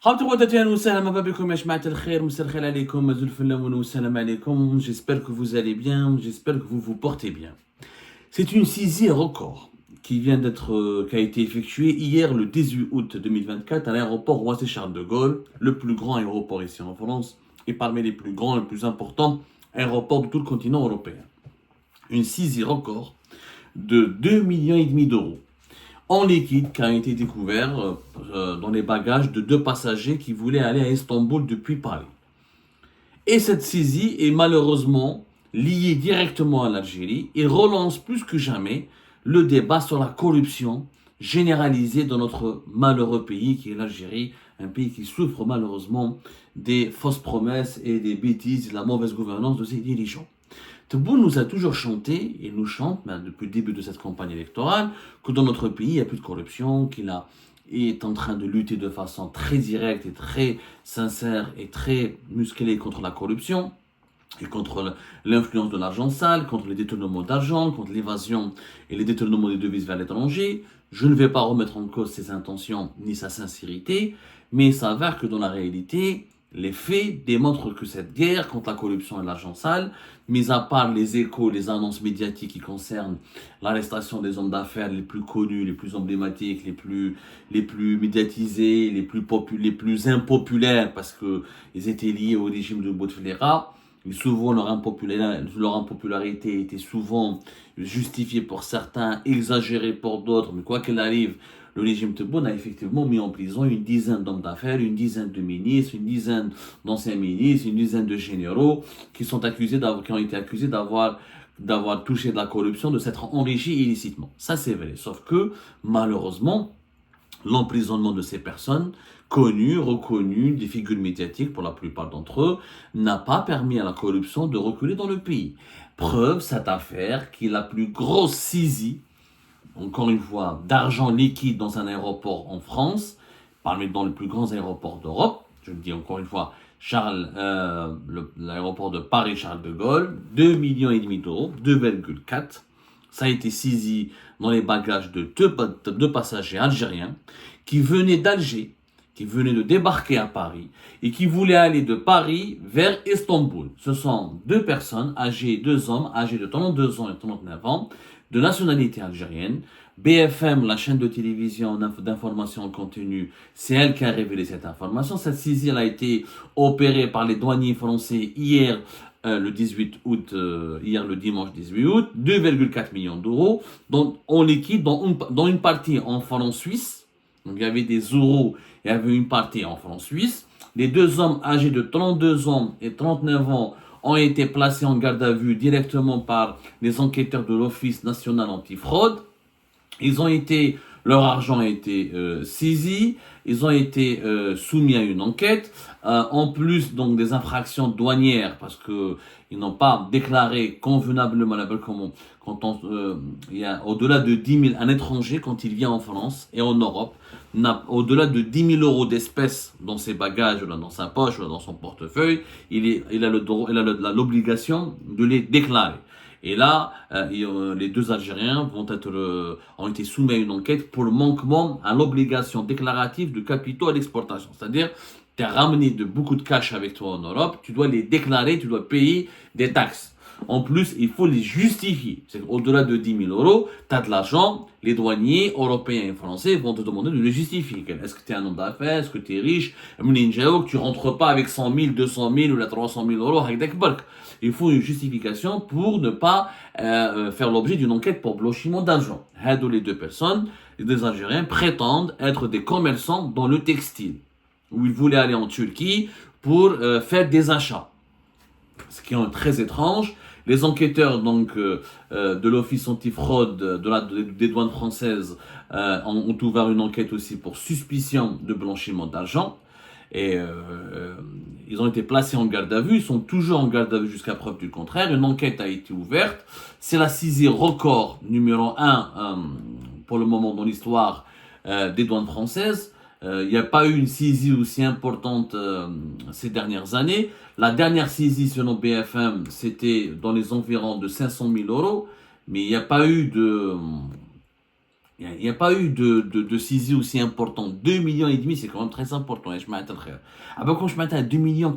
J'espère que vous allez bien, j'espère que vous vous portez bien. C'est une saisie record qui a été effectuée hier le 18 août 2024 à l'aéroport Roissy-Charles de Gaulle, le plus grand aéroport ici en France et parmi les plus grands et les plus importants aéroports de tout le continent européen. Une saisie record de 2,5 millions d'euros en liquide qui a été découvert dans les bagages de deux passagers qui voulaient aller à Istanbul depuis Paris. Et cette saisie est malheureusement liée directement à l'Algérie et relance plus que jamais le débat sur la corruption généralisée dans notre malheureux pays qui est l'Algérie, un pays qui souffre malheureusement des fausses promesses et des bêtises et de la mauvaise gouvernance de ses dirigeants. Tebboune nous a toujours chanté, et nous chante depuis le début de cette campagne électorale, que dans notre pays, il n'y a plus de corruption, est en train de lutter de façon très directe et très sincère et très musclée contre la corruption et contre l'influence de l'argent sale, contre les détournements d'argent, contre l'évasion et les détournements des devises vers l'étranger. Je ne vais pas remettre en cause ses intentions ni sa sincérité, mais il s'avère que dans la réalité, les faits démontrent que cette guerre contre la corruption et l'argent sale, mis à part les échos, les annonces médiatiques qui concernent l'arrestation des hommes d'affaires les plus connus, les plus emblématiques, les plus médiatisés, les plus impopulaires parce qu'ils étaient liés au régime de Bouteflika, et souvent leur impopularité était souvent justifiée pour certains, exagérée pour d'autres, mais quoi qu'il arrive, le régime Tebboune a effectivement mis en prison une dizaine d'hommes d'affaires, une dizaine de ministres, une dizaine d'anciens ministres, une dizaine de généraux qui ont été accusés d'avoir touché de la corruption, de s'être enrichis illicitement. Ça c'est vrai, sauf que malheureusement, l'emprisonnement de ces personnes, connues, reconnues, des figures médiatiques pour la plupart d'entre eux, n'a pas permis à la corruption de reculer dans le pays. Preuve, cette affaire qui est la plus grosse saisie, encore une fois, d'argent liquide dans un aéroport en France, parmi dans les plus grands aéroports d'Europe, je le dis encore une fois, l'aéroport de Paris-Charles de Gaulle, 2,5 millions d'euros, 2,4. Ça a été saisi dans les bagages de deux passagers algériens qui venaient d'Alger, qui venaient de débarquer à Paris et qui voulaient aller de Paris vers Istanbul. Ce sont deux personnes deux hommes âgés de 32 ans et 39 ans, de nationalité algérienne. BFM, la chaîne de télévision d'information en continu, c'est elle qui a révélé cette information. Cette saisie a été opérée par les douaniers français hier, le 18 août, hier le dimanche 18 août, 2,4 millions d'euros, en liquide, dans une partie en francs suisses. Donc il y avait des euros, il y avait une partie en francs suisses. Les deux hommes âgés de 32 ans et 39 ans ont été placés en garde à vue directement par les enquêteurs de l'Office national antifraude. Leur argent a été saisi, ils ont été soumis à une enquête, en plus donc des infractions douanières parce que ils n'ont pas déclaré convenablement il y a au-delà de 10 000, un étranger quand il vient en France et en Europe, n'a au-delà de 10 000 euros d'espèces dans ses bagages, dans sa poche, dans son portefeuille, il a l'obligation de les déclarer. Et là, les deux Algériens ont été soumis à une enquête pour le manquement à l'obligation déclarative de capitaux à l'exportation. C'est-à-dire, tu as ramené beaucoup de cash avec toi en Europe, tu dois les déclarer, tu dois payer des taxes. En plus, il faut les justifier. C'est au-delà de 10 000 euros, tu as de l'argent, les douaniers européens et français vont te demander de le justifier. Est-ce que tu es un homme d'affaires, est-ce que tu es riche, tu rentres pas avec 100 000, 200 000 ou 300 000 euros avec des bulk. Il faut une justification pour ne pas faire l'objet d'une enquête pour blanchiment d'argent. Les deux personnes, les deux Algériens, prétendent être des commerçants dans le textile, où ils voulaient aller en Turquie pour faire des achats. Ce qui est très étrange. Les enquêteurs de l'Office antifraude des douanes françaises ont ouvert une enquête aussi pour suspicion de blanchiment d'argent. Et ils ont été placés en garde à vue, ils sont toujours en garde à vue jusqu'à preuve du contraire. Une enquête a été ouverte. C'est la saisie record numéro 1 pour le moment dans l'histoire des douanes françaises. Il n'y a pas eu une saisie aussi importante ces dernières années. La dernière saisie selon BFM, c'était dans les environs de 500 000 euros, mais il n'y a pas eu Il n'y a pas eu de saisie aussi importante. 2,5 millions, c'est quand même très important. Je m'attends, frère. Ah ben, quand je m'attends à 2,4 millions,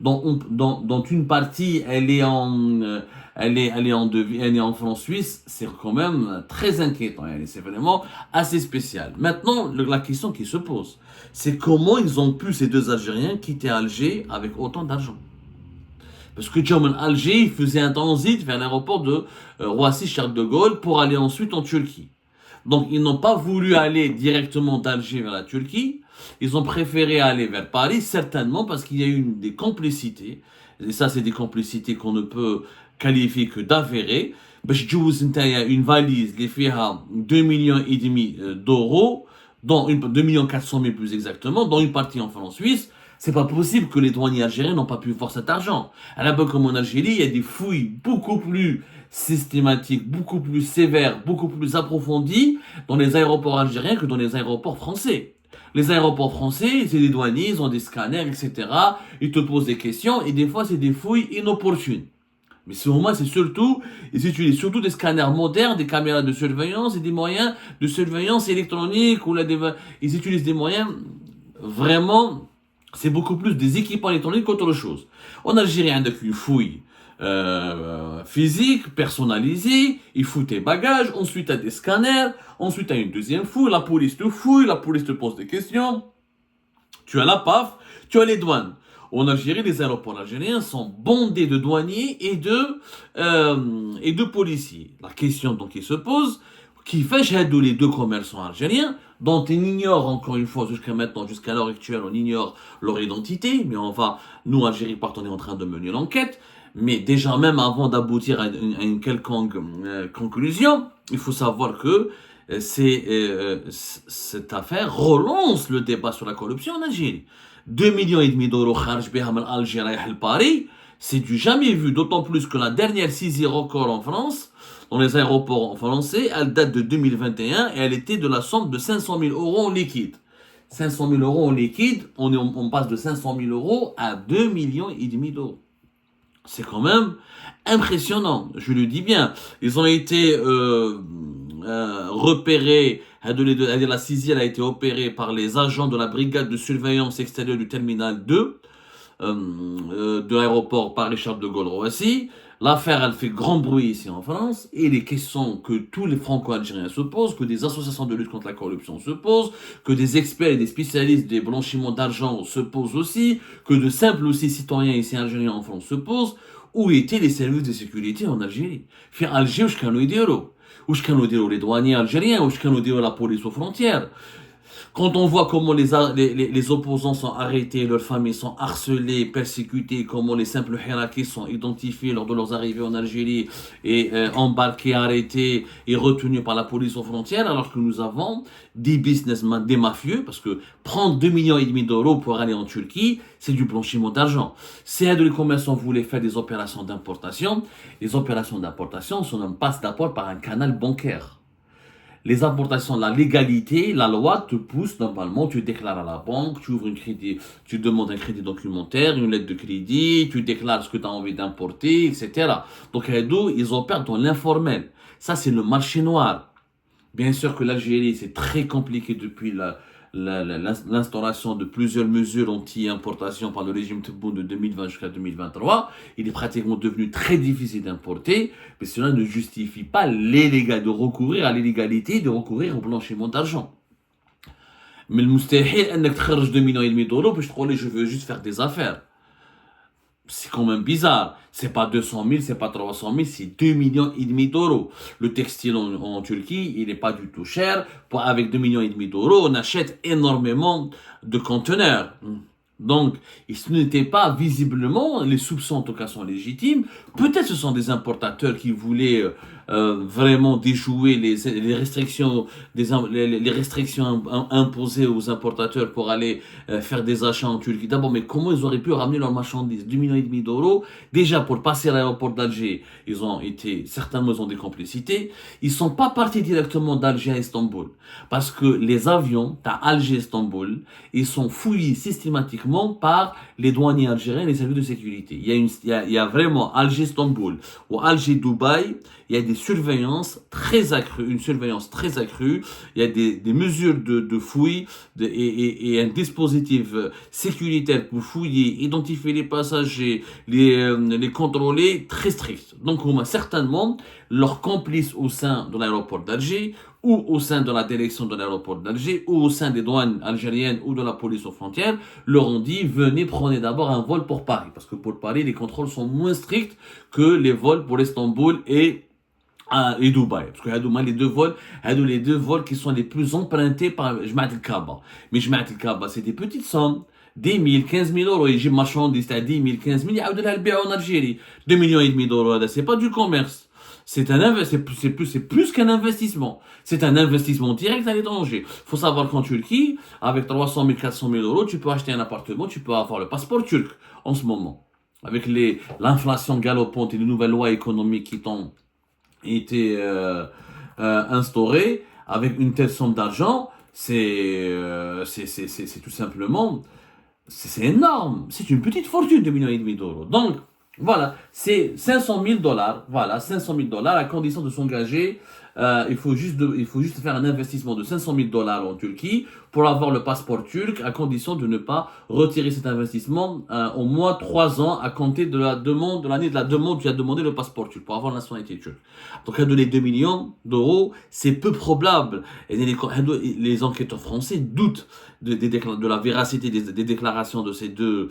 dont une partie, elle est en francs suisses, c'est quand même très inquiétant. C'est vraiment assez spécial. Maintenant, la question qui se pose, c'est comment ils ont pu, ces deux Algériens, quitter Alger avec autant d'argent. Parce que John Alger, il faisait un transit vers l'aéroport de Roissy-Charles de Gaulle pour aller ensuite en Turquie. Donc, ils n'ont pas voulu aller directement d'Alger vers la Turquie. Ils ont préféré aller vers Paris, certainement parce qu'il y a eu des complicités. Et ça, c'est des complicités qu'on ne peut qualifier que d'avérées. Il y a une valise, les fait à 2,5 millions d'euros, dont 2,4 millions plus exactement, dont une partie en francs suisses. C'est pas possible que les douaniers algériens n'ont pas pu voir cet argent. À la base, comme en Algérie, il y a des fouilles beaucoup plus systématiques, beaucoup plus sévères, beaucoup plus approfondies dans les aéroports algériens que dans les aéroports français. Les aéroports français, c'est des douaniers, ils ont des scanners, etc. Ils te posent des questions et des fois, c'est des fouilles inopportunes. Mais selon moi, c'est surtout, ils utilisent surtout des scanners modernes, des caméras de surveillance et des moyens de surveillance électronique. Ils utilisent des moyens vraiment, c'est beaucoup plus des équipements électroniques qu'autre chose. En Algérie, on a une fouille physique, personnalisée, il fouille tes bagages, ensuite à des scanners, ensuite à une deuxième fouille, la police te pose des questions, tu as la PAF, tu as les douanes. En Algérie, les aéroports algériens sont bondés de douaniers et de policiers. La question donc qui se pose, qui fait j'aide les deux commerçants algériens, dont on ignore encore une fois jusqu'à maintenant, jusqu'à l'heure actuelle, on ignore leur identité, mais nous, Algérie, on est en train de mener l'enquête, mais déjà même avant d'aboutir à une quelconque conclusion, il faut savoir que cette affaire relance le débat sur la corruption en Algérie. 2,5 millions d'euros kharj biha min Algérie à Paris, c'est du jamais vu, d'autant plus que la dernière saisie record en France, dans les aéroports français, elle date de 2021 et elle était de la somme de 500 000 euros en liquide. 500 000 euros en liquide, on passe de 500 000 euros à 2,5 millions d'euros. C'est quand même impressionnant, je le dis bien. Ils ont été repérés, la saisie a été opérée par les agents de la brigade de surveillance extérieure du terminal 2 de l'aéroport Paris-Charles de Gaulle-Roissy. L'affaire, elle fait grand bruit ici en France, et les questions que tous les franco-algériens se posent, que des associations de lutte contre la corruption se posent, que des experts et des spécialistes des blanchiments d'argent se posent aussi, que de simples aussi citoyens ici algériens en France se posent, où étaient les services de sécurité en Algérie? Fait Alger, où je les douaniers algériens, où je la police aux frontières. Quand on voit comment les opposants sont arrêtés, leurs familles sont harcelées, persécutées, comment les simples hirakis sont identifiés lors de leurs arrivées en Algérie et embarqués, arrêtés et retenus par la police aux frontières, alors que nous avons des businessmen, des mafieux, parce que prendre 2,5 millions d'euros pour aller en Turquie, c'est du blanchiment d'argent. Si les commerçants voulaient faire des opérations d'importation, les opérations d'importation sont un passe-d'apport par un canal bancaire. Les importations, la légalité, la loi te pousse normalement, tu déclares à la banque, tu ouvres un crédit, tu demandes un crédit documentaire, une lettre de crédit, tu déclares ce que tu as envie d'importer, etc. Donc, ils opèrent dans l'informel. Ça, c'est le marché noir. Bien sûr que l'Algérie, c'est très compliqué depuis l'instauration de plusieurs mesures anti-importation par le régime Tebboune de 2020 jusqu'à 2023. Il est pratiquement devenu très difficile d'importer, mais cela ne justifie pas de recourir à l'illégalité, de recourir au blanchiment d'argent. Mais le moustahil, انك تخرج 2,5 millions d'euros, puis je veux juste faire des affaires. C'est quand même bizarre. C'est pas 200 000, c'est pas 300 000, c'est 2,5 millions d'euros. Le textile en Turquie, il n'est pas du tout cher. Avec 2,5 millions d'euros, on achète énormément de conteneurs. Donc, ce n'était pas visiblement, les soupçons en tout cas sont légitimes. Peut-être ce sont des importateurs qui voulaient vraiment déjouer les restrictions, les restrictions imposées aux importateurs pour aller faire des achats en Turquie. D'abord, mais comment ils auraient pu ramener leurs marchandises? 2,5 millions d'euros. Déjà, pour passer à l'aéroport d'Alger, certainement, ils ont des complicités. Ils sont pas partis directement d'Alger à Istanbul. Parce que les avions, à Alger-Istanbul, ils sont fouillés systématiquement par les douaniers algériens et les services de sécurité. Il y a vraiment Alger-Istanbul ou Alger-Dubaï, il y a des surveillances très accrues, une surveillance très accrue. Il y a des mesures de fouille et un dispositif sécuritaire pour fouiller, identifier les passagers, les contrôler très strict. Donc, on a certainement leurs complices au sein de l'aéroport d'Alger ou au sein de la direction de l'aéroport d'Alger ou au sein des douanes algériennes ou de la police aux frontières leur ont dit venez prenez d'abord un vol pour Paris parce que pour Paris les contrôles sont moins stricts que les vols pour Istanbul et Dubaï. Parce que les deux vols qui sont les plus empruntés par Jmaat al-Kaaba. Mais Jmaat al-Kaaba, c'est des petites sommes. 10 000, 15 000 euros. Et j'ai marchandise à 10 000, 15 000, il y a de l'albéa en Algérie. 2 millions et demi d'euros. C'est pas du commerce. C'est plus qu'un investissement. C'est un investissement direct à l'étranger. Faut savoir qu'en Turquie, avec 300 000, 400 000 euros, tu peux acheter un appartement, tu peux avoir le passeport turc en ce moment. Avec l'inflation galopante et les nouvelles lois économiques qui tombent été instauré avec une telle somme d'argent, c'est tout simplement, c'est énorme. C'est une petite fortune de 1,5 million d'euros. Donc, voilà, c'est 500 000 dollars. Voilà, 500 000 dollars à condition de s'engager. Il faut juste faire un investissement de 500 000 dollars en Turquie pour avoir le passeport turc à condition de ne pas retirer cet investissement au moins 3 ans à compter de l'année de la demande où tu as demandé le passeport turc pour avoir la nationalité turque. Donc, à donner 2 millions d'euros, c'est peu probable. Et les enquêteurs français doutent de la véracité des déclarations de ces deux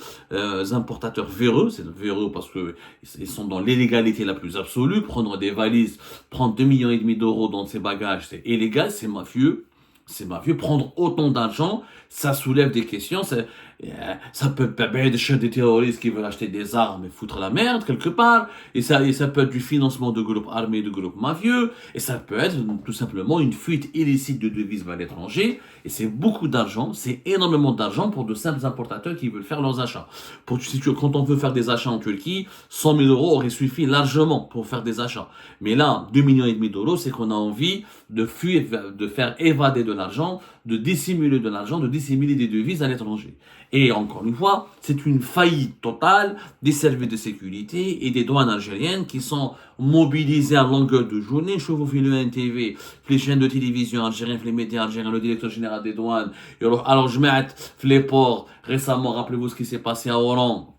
importateurs véreux. C'est véreux parce qu'ils sont dans l'illégalité la plus absolue. Prendre des valises, prendre 2,5 millions d'euros dans ses bagages, c'est illégal, c'est mafieux. C'est mafieux. Prendre autant d'argent, ça soulève des questions. Ça peut être des terroristes qui veulent acheter des armes et foutre la merde quelque part. Et ça peut être du financement de groupes armés, de groupes mafieux. Et ça peut être tout simplement une fuite illicite de devises vers l'étranger. Et c'est beaucoup d'argent, c'est énormément d'argent pour de simples importateurs qui veulent faire leurs achats. Quand on veut faire des achats en Turquie, 100 000 euros aurait suffi largement pour faire des achats. Mais là, 2,5 millions d'euros, c'est qu'on a envie de fuir, de faire évader de l'argent, de dissimuler de l'argent, de dissimuler des devises à l'étranger. Et encore une fois, c'est une faillite totale des services de sécurité et des douanes algériennes qui sont mobilisés à longueur de journée. Je vous fais le NTV, les chaînes de télévision algériennes, les médias algériens, le directeur général des douanes. Alors je mets les ports. Récemment, rappelez-vous ce qui s'est passé à Oran.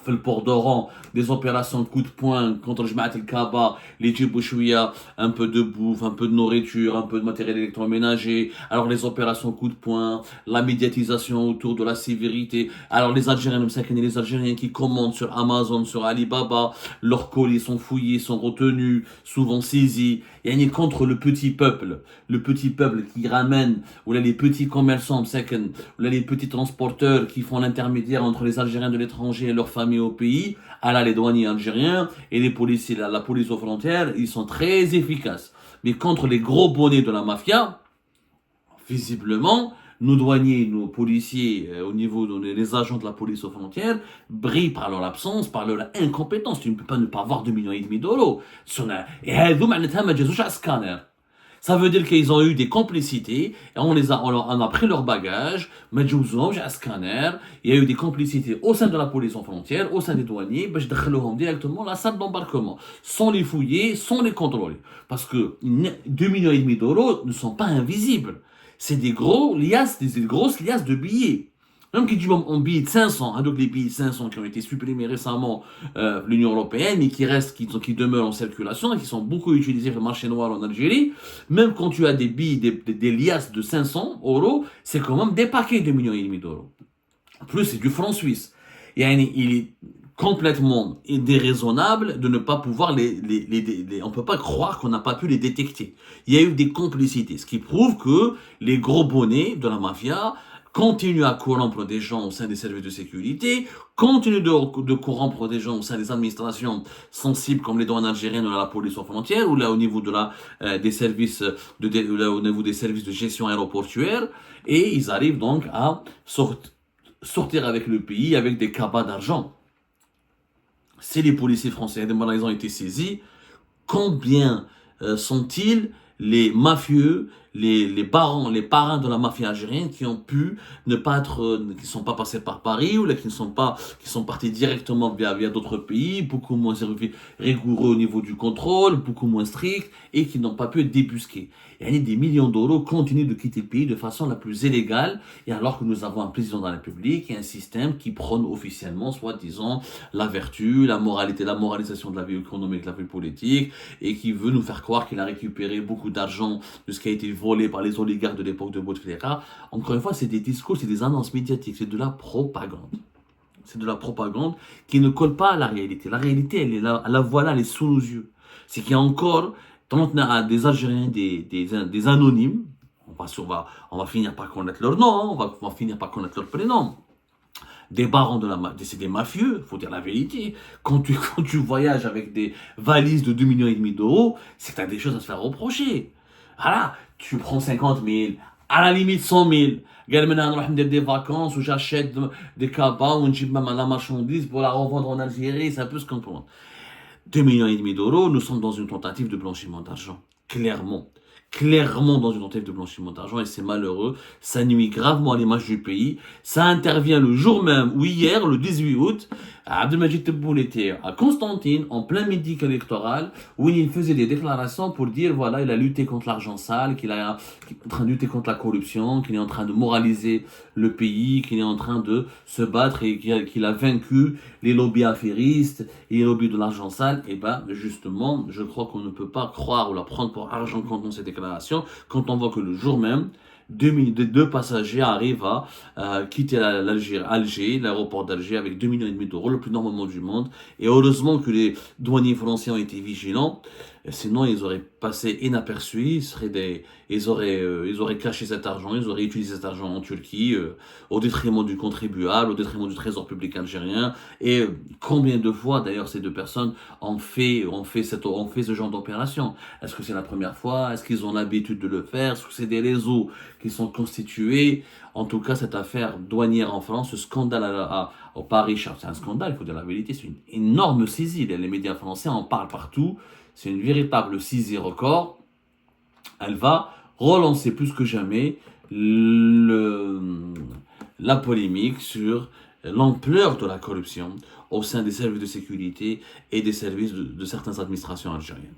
Le port d'Oran, des opérations de coup de poing contre Jmaat al-Kaaba, les Djibouchouia, un peu de bouffe, un peu de nourriture, un peu de matériel électroménager. Alors les opérations coup de poing, la médiatisation autour de la sévérité. Alors les Algériens qui commandent sur Amazon, sur Alibaba, leurs colis sont fouillés, sont retenus, souvent saisis. Il y a contre le petit peuple qui ramène, ou là les petits commerçants, ou là les petits transporteurs qui font l'intermédiaire entre les Algériens de l'étranger et leurs familles au pays. Alors les douaniers algériens et les policiers, la police aux frontières, ils sont très efficaces. Mais contre les gros bonnets de la mafia, visiblement, nos douaniers, nos policiers, au niveau des agents de la police aux frontières, brillent par leur absence, par leur incompétence. Tu ne peux pas ne pas avoir 2,5 millions d'euros. Ça veut dire qu'ils ont eu des complicités, et on a pris leur bagage, scanner, il y a eu des complicités au sein de la police aux frontières, au sein des douaniers, directement la salle d'embarquement, sans les fouiller, sans les contrôler. Parce que 2,5 millions d'euros ne sont pas invisibles. C'est des grosses liasses de billets. Même qui en billets de 500, donc les billets de 500 qui ont été supprimés récemment l'Union Européenne, mais qui demeurent en circulation et qui sont beaucoup utilisés sur le marché noir en Algérie. Même quand tu as des billets, des liasses de 500 euros, c'est quand même des paquets de 1,5 millions d'euros. En plus, c'est du franc suisse. Il est complètement déraisonnable de ne pas pouvoir on peut pas croire qu'on n'a pas pu les détecter. Il y a eu des complicités, ce qui prouve que les gros bonnets de la mafia continuent à corrompre des gens au sein des services de sécurité, continuent de corrompre des gens au sein des administrations sensibles comme les douanes algériennes ou la police aux frontières, ou là au niveau des services au niveau des services de gestion aéroportuaire, et ils arrivent donc à sortir avec le pays avec des cabas d'argent. Si les policiers français, ils ont été saisis, combien sont-ils les mafieux, les parrains de la mafia algérienne qui ont pu ne pas être, qui sont pas passés par Paris ou là, qui sont partis directement via d'autres pays, beaucoup moins rigoureux au niveau du contrôle, beaucoup moins strict et qui n'ont pas pu être débusqués. Et des millions d'euros continuent de quitter le pays de façon la plus illégale, et alors que nous avons un président de la République et un système qui prône officiellement, soi-disant, la vertu, la moralité, la moralisation de la vie économique, de la vie politique, et qui veut nous faire croire qu'il a récupéré beaucoup d'argent de ce qui a été volé par les oligarques de l'époque de Bouteflika. Encore une fois, c'est des discours, c'est des annonces médiatiques, c'est de la propagande. C'est de la propagande qui ne colle pas à la réalité. La réalité, elle est là, la voilà, elle est sous nos yeux. C'est qu'il y a encore des Algériens, des anonymes. On va finir par connaître leur nom, hein, on va finir par connaître leur prénom. Des barons c'est des mafieux, faut dire la vérité. Quand tu voyages avec des valises de 2,5 millions d'euros, c'est que tu as des choses à se faire reprocher. Voilà, tu prends 50 000, à la limite 100 000. قال من نروح ندير des vacances où j'achète des cabas ou نجيب même la marchandise pour la revendre en Algérie, ça peut se comprendre. 2,5 millions d'euros, nous sommes dans une tentative de blanchiment d'argent. Clairement. Clairement dans une tentative de blanchiment d'argent et c'est malheureux. Ça nuit gravement à l'image du pays. Ça intervient le jour même ou hier, le 18 août, à Abdelmajid Tebboune était à Constantine, en plein midi électoral, où il faisait des déclarations pour dire voilà, il a lutté contre l'argent sale, qu'il est en train de lutter contre la corruption, qu'il est en train de moraliser le pays, qu'il est en train de se battre et qu'il a vaincu les lobbies affairistes et les lobbies de l'argent sale. Et ben justement, je crois qu'on ne peut pas croire ou la prendre pour argent comptant ces déclarations quand on voit que le jour même, deux passagers arrivent à quitter Alger, l'aéroport d'Alger avec 2,5 millions d'euros, le plus normalement du monde. Et heureusement que les douaniers français ont été vigilants, sinon ils auraient passé inaperçus, ils auraient caché cet argent, ils auraient utilisé cet argent en Turquie, au détriment du contribuable, au détriment du trésor public algérien. Et combien de fois d'ailleurs ces deux personnes ont fait ce genre d'opération? Est-ce que c'est la première fois? Est-ce qu'ils ont l'habitude de le faire? Est-ce que c'est des réseaux qui sont constitués? En tout cas, cette affaire douanière en France, ce scandale au Paris, c'est un scandale, il faut dire la vérité, c'est une énorme saisie. Les médias français en parlent partout. C'est une véritable saisie record. Elle va relancer plus que jamais la polémique sur l'ampleur de la corruption au sein des services de sécurité et des services de certaines administrations algériennes.